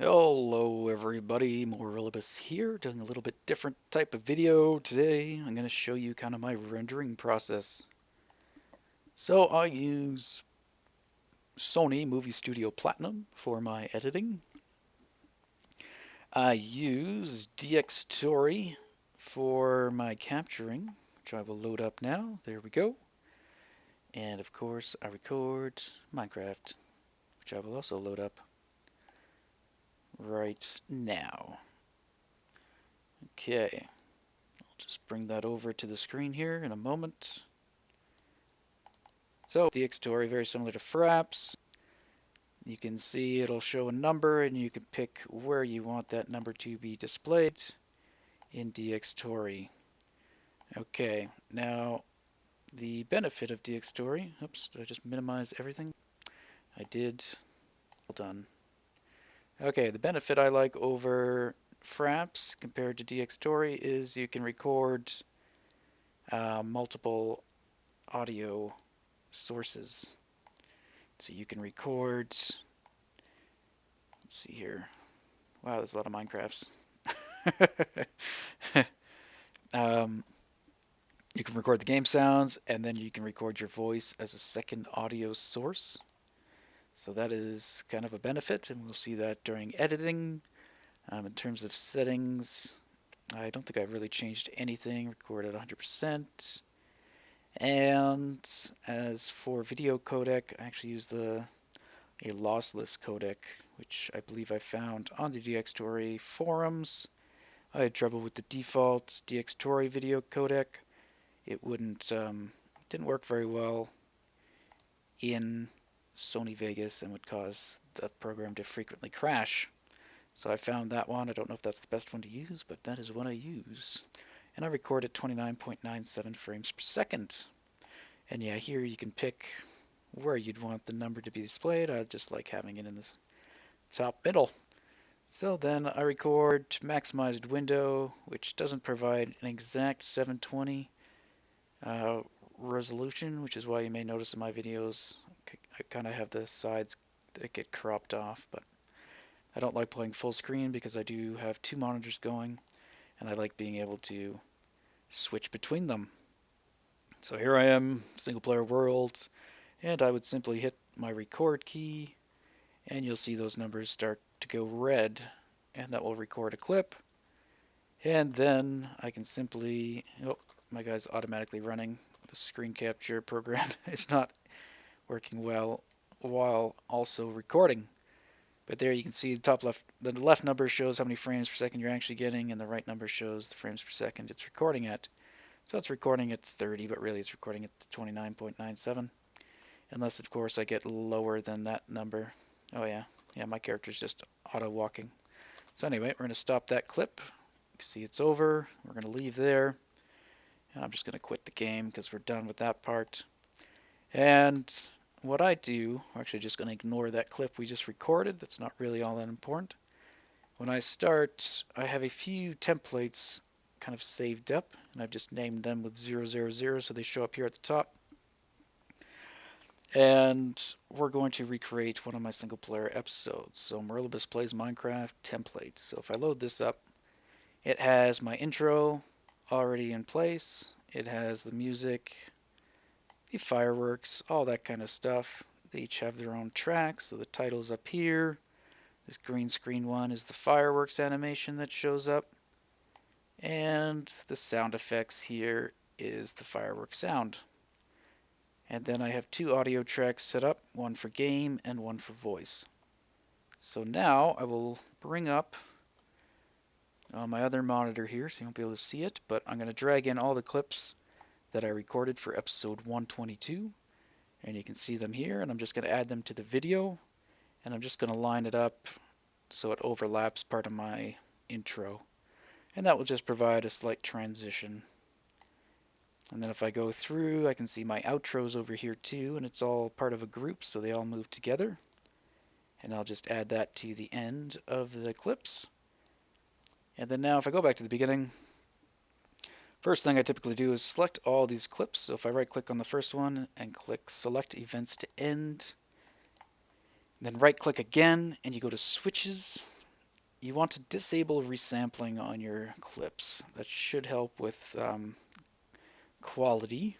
Hello everybody, Morilibus here, doing a little bit different type of video today. I'm going to show you kind of my rendering process. So I use Sony Movie Studio Platinum for my editing. I use DxTory for my capturing, which I will load up now. There we go. And of course I record Minecraft, which I will also load up right now. Okay. Just bring that over to the screen here in a moment. So DxTory, very similar to Fraps. You can see it'll show a number and you can pick where you want that number to be displayed in DxTory. Okay, now the benefit of DxTory, oops, did I just minimize everything? I did. Well done. Okay, the benefit I like over Fraps compared to DxTory is you can record multiple audio sources. So you can record, let's see here. Wow, there's a lot of Minecrafts. You can record the game sounds, and then you can record your voice as a second audio source. So that is kind of a benefit, and we'll see that during editing. In terms of settings, I don't think I've really changed anything. Record at 100%. And as for video codec, I actually use a lossless codec, which I believe I found on the DxTory forums. I had trouble with the default DxTory video codec. It didn't work very well in Sony Vegas and would cause the program to frequently crash. So I found that one. I don't know if that's the best one to use, but that is what I use. And I record at 29.97 frames per second. And yeah, here you can pick where you'd want the number to be displayed. I just like having it in this top middle. So then I record maximized window, which doesn't provide an exact 720 resolution, which is why you may notice in my videos I kind of have the sides that get cropped off, but I don't like playing full screen because I do have two monitors going, and I like being able to switch between them. So here I am, single player world, and I would simply hit my record key, and you'll see those numbers start to go red, and that will record a clip. And then I can simply, oh, my guy's automatically running. The screen capture program is not working well while also recording. But there you can see the top left, the left number shows how many frames per second you're actually getting, and the right number shows the frames per second it's recording at. So it's recording at 30, but really it's recording at 29.97. Unless, of course, I get lower than that number. Oh yeah, my character's just auto-walking. So anyway, we're going to stop that clip. You can see it's over. We're going to leave there. And I'm just going to quit the game because we're done with that part. And what I do, we're actually just going to ignore that clip we just recorded. That's not really all that important. When I start, I have a few templates kind of saved up, and I've just named them with 000 so they show up here at the top. And we're going to recreate one of my single player episodes. So Morilibus Plays Minecraft template. So if I load this up, it has my intro already in place. It has the music, the fireworks, all that kind of stuff. They each have their own track, so the title's up here. This green screen one is the fireworks animation that shows up. And the sound effects here is the fireworks sound. And then I have two audio tracks set up, one for game and one for voice. So now I will bring up my other monitor here, so you won't be able to see it, but I'm going to drag in all the clips that I recorded for episode 122, and you can see them here, and I'm just going to add them to the video, and I'm just going to line it up so it overlaps part of my intro, and that will just provide a slight transition. And then if I go through, I can see my outros over here too, and it's all part of a group, so they all move together. And I'll just add that to the end of the clips. And then now if I go back to the beginning, first thing I typically do is select all these clips. So if I right click on the first one and click select events to end, then right click again and you go to switches, you want to disable resampling on your clips. That should help with quality.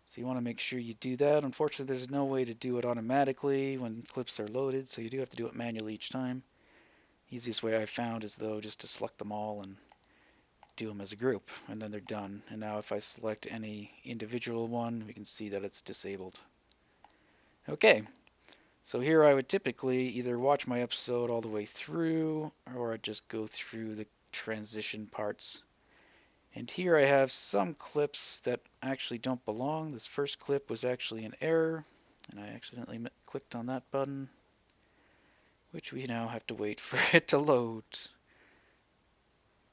So you want to make sure you do that. Unfortunately, there's no way to do it automatically when clips are loaded, so you do have to do it manually each time. Easiest way I found is though just to select them all and do them as a group, and then they're done. And now if I select any individual one, we can see that it's disabled. Okay, so here I would typically either watch my episode all the way through, or I'd just go through the transition parts. And here I have some clips that actually don't belong. This first clip was actually an error, and I accidentally clicked on that button, which we now have to wait for it to load.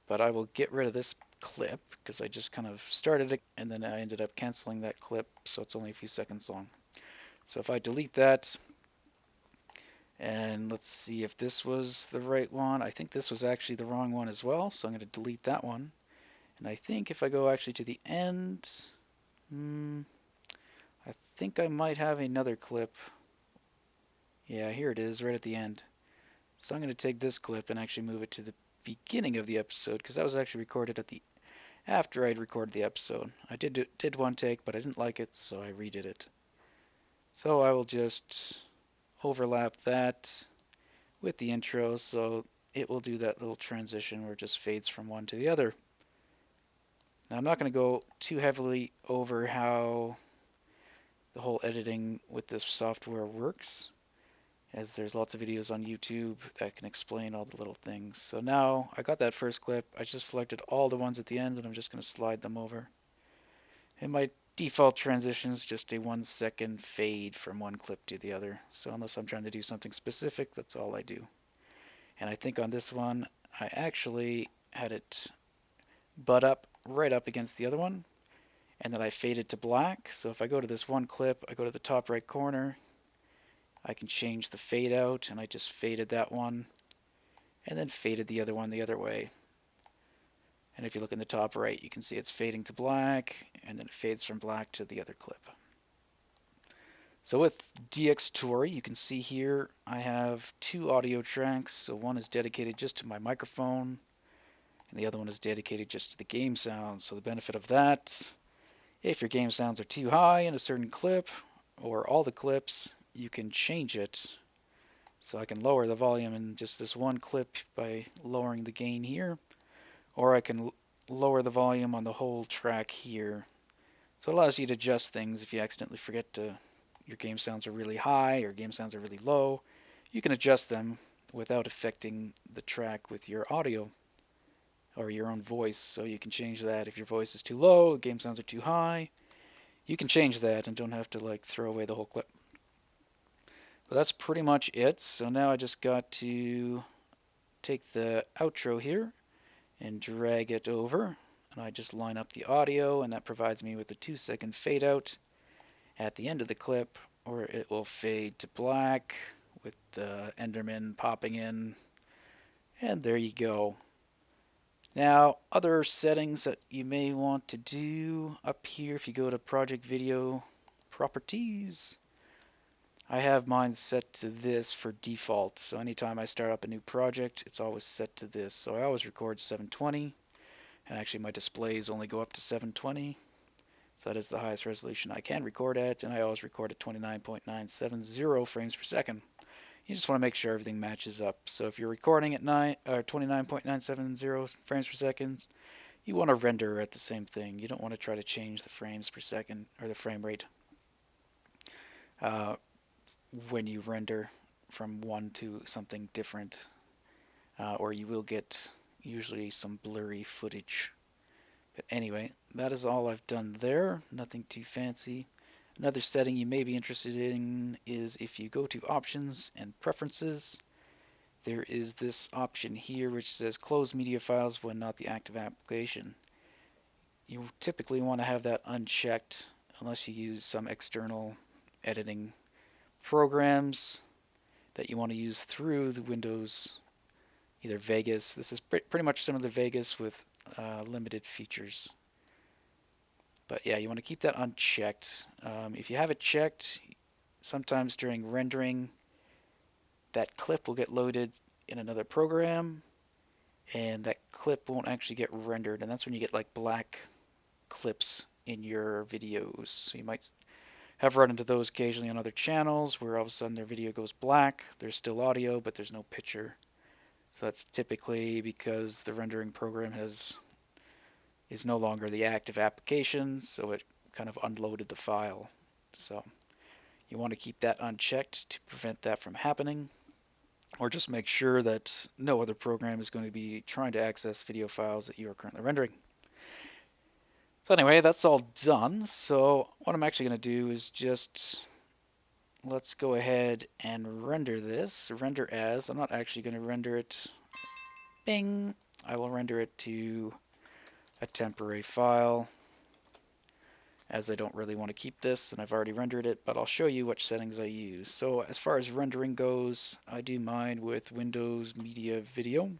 But I will get rid of this clip because I just kind of started it and then I ended up canceling that clip, so it's only a few seconds long. So if I delete that, and let's see if this was the right one. I think this was actually the wrong one as well, so I'm going to delete that one. And I think if I go actually to the end, I think I might have another clip. Yeah, here it is, right at the end. So I'm going to take this clip and actually move it to the beginning of the episode, because that was actually recorded at the after I'd recorded the episode. I did one take, but I didn't like it, so I redid it. So I will just overlap that with the intro, so it will do that little transition where it just fades from one to the other. Now I'm not going to go too heavily over how the whole editing with this software works, as there's lots of videos on YouTube that can explain all the little things. So now I got that first clip, I just selected all the ones at the end and I'm just going to slide them over. And my default transition is just a 1 second fade from one clip to the other. So unless I'm trying to do something specific, that's all I do. And I think on this one, I actually had it butt up right up against the other one, and then I faded to black. So if I go to this one clip, I go to the top right corner, I can change the fade out, and I just faded that one, and then faded the other one the other way. And if you look in the top right, you can see it's fading to black, and then it fades from black to the other clip. So with DxTory, you can see here I have two audio tracks. So one is dedicated just to my microphone, and the other one is dedicated just to the game sounds. So the benefit of that, if your game sounds are too high in a certain clip, or all the clips, you can change it. So I can lower the volume in just this one clip by lowering the gain here, or I can lower the volume on the whole track here. So it allows you to adjust things if you accidentally forget to, your game sounds are really high or game sounds are really low. You can adjust them without affecting the track with your audio or your own voice. So you can change that if your voice is too low, the game sounds are too high. You can change that and don't have to like throw away the whole clip. But that's pretty much it. So now I just got to take the outro here and drag it over, and I just line up the audio, and that provides me with a 2 second fade out at the end of the clip, or it will fade to black with the Enderman popping in, and there you go. Now, other settings that you may want to do up here, if you go to Project Video Properties, I have mine set to this for default. So anytime I start up a new project, it's always set to this. So I always record 720, and actually my displays only go up to 720. So that is the highest resolution I can record at, and I always record at 29.970 frames per second. You just want to make sure everything matches up. So if you're recording at 29.970 frames per second, you want to render at the same thing. You don't want to try to change the frames per second or the frame rate when you render from one to something different, or you will get usually some blurry footage. But anyway, that is all I've done there. Nothing too fancy. Another setting you may be interested in is if you go to Options and Preferences, there is this option here which says Close Media Files when not the active application. You typically want to have that unchecked unless you use some external editing programs that you want to use through the Windows, either Vegas. This is pretty much similar to Vegas with limited features. But yeah, you want to keep that unchecked. If you have it checked, sometimes during rendering, that clip will get loaded in another program, and that clip won't actually get rendered, and that's when you get like black clips in your videos. So you might have run into those occasionally on other channels where all of a sudden their video goes black. There's still audio, but there's no picture. So that's typically because the rendering program is no longer the active application, so it kind of unloaded the file. So you want to keep that unchecked to prevent that from happening, or just make sure that no other program is going to be trying to access video files that you are currently rendering. So anyway, that's all done. So what I'm actually going to do is just, let's go ahead and render this. Render as, I'm not actually going to render it, bing, I will render it to a temporary file, as I don't really want to keep this, and I've already rendered it, but I'll show you which settings I use. So as far as rendering goes, I do mine with Windows Media Video.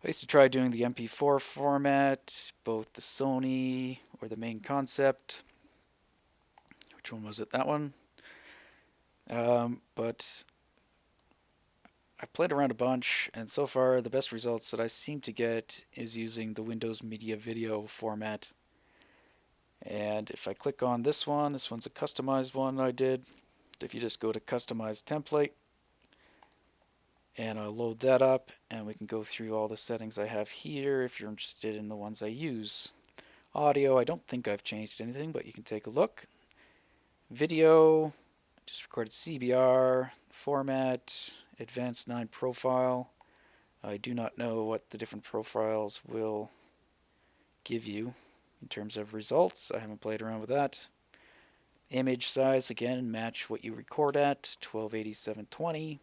I used to try doing the MP4 format, both the Sony or the main concept. Which one was it? That one. But I played around a bunch, and so far the best results that I seem to get is using the Windows Media Video format. And if I click on this one's a customized one I did. If you just go to Customize Template, and I'll load that up, and we can go through all the settings I have here if you're interested in the ones I use. Audio, I don't think I've changed anything, but you can take a look. Video, just recorded CBR, format, advanced 9 profile. I do not know what the different profiles will give you in terms of results. I haven't played around with that. Image size, again, match what you record at, 1280-720.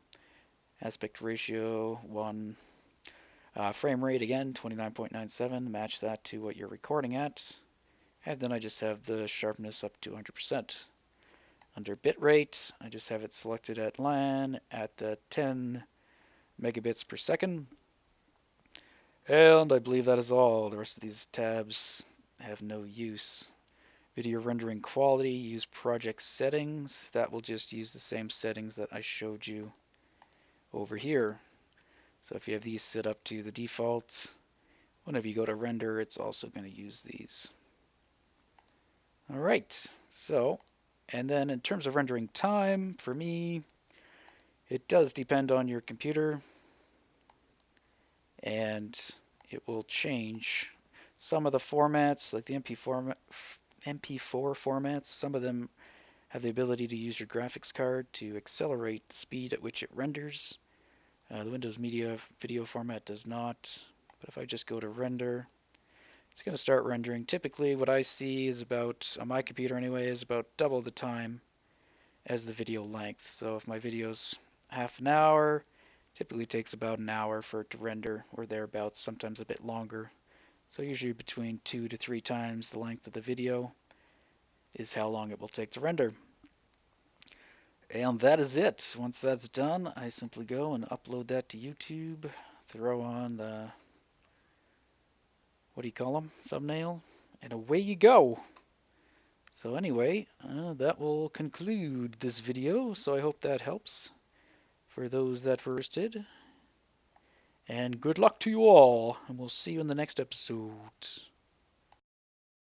Aspect ratio 1. Frame rate, again, 29.97. Match that to what you're recording at. And then I just have the sharpness up to 100%. Under bitrate, I just have it selected at LAN at the 10 megabits per second. And I believe that is all. The rest of these tabs have no use. Video rendering quality, use project settings. That will just use the same settings that I showed you over here. So if you have these set up to the default, whenever you go to render, it's also going to use these. Alright, so, and then in terms of rendering time, for me, it does depend on your computer, and it will change. Some of the formats, like the MP4 formats, some of them have the ability to use your graphics card to accelerate the speed at which it renders. The Windows Media Video format does not, but if I just go to render, it's going to start rendering. Typically what I see is about, on my computer anyway, is about double the time as the video length. So if my video's half an hour, typically takes about an hour for it to render, or thereabouts, sometimes a bit longer. So usually between 2 to 3 times the length of the video is how long it will take to render. And that is it. Once that's done, I simply go and upload that to YouTube, throw on the, what do you call them, thumbnail, and away you go. So anyway, that will conclude this video, so I hope that helps for those that were interested. And good luck to you all, and we'll see you in the next episode.